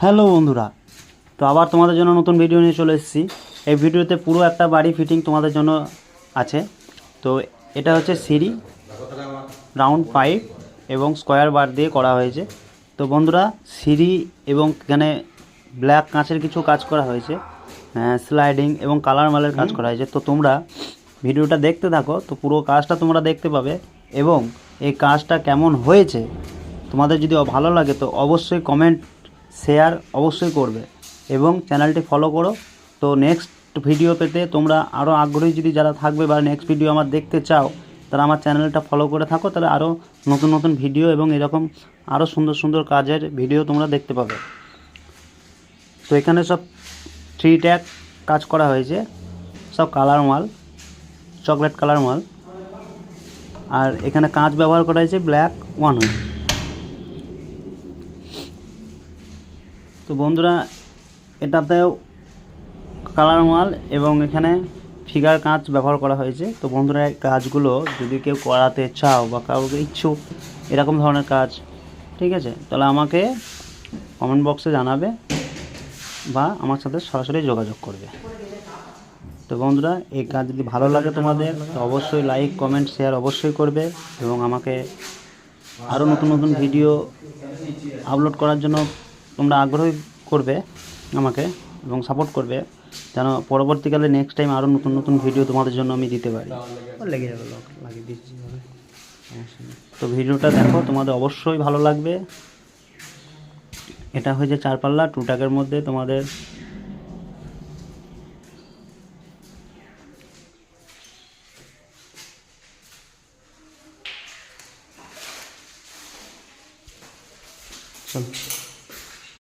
Hello বন্ধুরা, তো আবার তোমাদের জন্য নতুন ভিডিও নিয়ে চলে এসেছি। এই ভিডিওতে পুরো একটা বাড়ি ফিটিং তোমাদের জন্য আছে। তো এটা হচ্ছে সিঁড়ি, রাউন্ড পাইপ এবং স্কোয়ার বার দিয়ে করা হয়েছে। তো বন্ধুরা, সিঁড়ি এবং এখানে ব্ল্যাক কাঁচের কিছু কাজ করা হয়েছে, স্লাইডিং এবং কালার মালের কাজ করা হয়েছে। তো তোমরা ভিডিওটা দেখতে থাকো, তো পুরো কাজটা তোমরা দেখতে পাবে। এবং এই কাজটা কেমন হয়েছে তোমাদের যদি ভালো লাগে তো অবশ্যই কমেন্ট শেয়ার অবশ্যই করবে এবং চ্যানেলটি ফলো করো। তো নেক্সট ভিডিও পেতে তোমরা আরও আগ্রহী যদি যারা থাকবে বা নেক্সট ভিডিও আমার দেখতে চাও, তারা আমার চ্যানেলটা ফলো করে থাকো, তাহলে আরও নতুন নতুন ভিডিও এবং এরকম আরও সুন্দর সুন্দর কাজের ভিডিও তোমরা দেখতে পাবে। তো এখানে সব 3 ট্যাগ কাজ করা হয়েছে, সব কালার মাল, চকলেট কালার মাল। আর এখানে কাঁচ ব্যবহার করা হয়েছে ব্ল্যাক 1। তো বন্ধুরা, এটাতেও কালার মাল এবং এখানে ফিগার কাঁচ ব্যবহার করা হয়েছে। তো বন্ধুরা, এই কাজগুলো যদি কেউ করাতে চাও বা কাউকে ইচ্ছুক এরকম ধরনের কাজ, ঠিক আছে, তাহলে আমাকে কমেন্ট বক্সে জানাবে বা আমার সাথে সরাসরি যোগাযোগ করবে। তো বন্ধুরা, এই কাজ যদি ভালো লাগে তোমাদের তো অবশ্যই লাইক কমেন্ট শেয়ার অবশ্যই করবে এবং আমাকে আরও নতুন নতুন ভিডিও আপলোড করার জন্য তোমরা আগ্রহী করবে আমাকে এবং সাপোর্ট করবে, যেন পরবর্তীকালে নেক্সট টাইম আরও নতুন নতুন ভিডিও তোমাদের জন্য আমি দিতে পারি। লেগে যাবে, লক লাগিয়ে দিচ্ছি। তো ভিডিওটা দেখো, তোমাদের অবশ্যই ভালো লাগবে। এটা হয়েছে 4 পাল্লা 2 ট্যাগের মধ্যে তোমাদের চল।